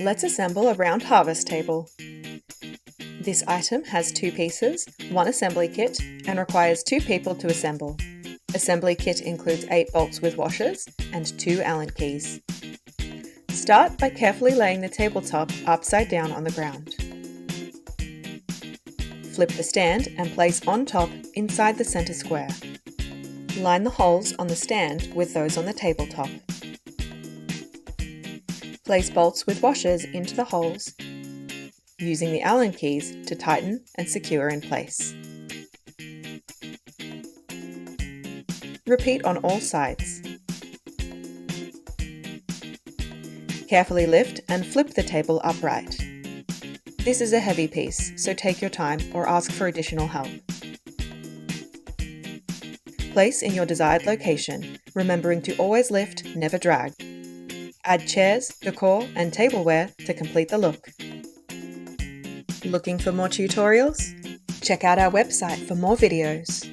Let's assemble a round harvest table. This item has 2 pieces, 1 assembly kit, and requires 2 people to assemble. Assembly kit includes 8 bolts with washers and 2 Allen keys. Start by carefully laying the tabletop upside down on the ground. Flip the stand and place on top inside the center square. Line the holes on the stand with those on the tabletop. Place bolts with washers into the holes, using the Allen keys to tighten and secure in place. Repeat on all sides. Carefully lift and flip the table upright. This is a heavy piece, so take your time or ask for additional help. Place in your desired location, remembering to always lift, never drag. Add chairs, decor, and tableware to complete the look. Looking for more tutorials? Check out our website for more videos.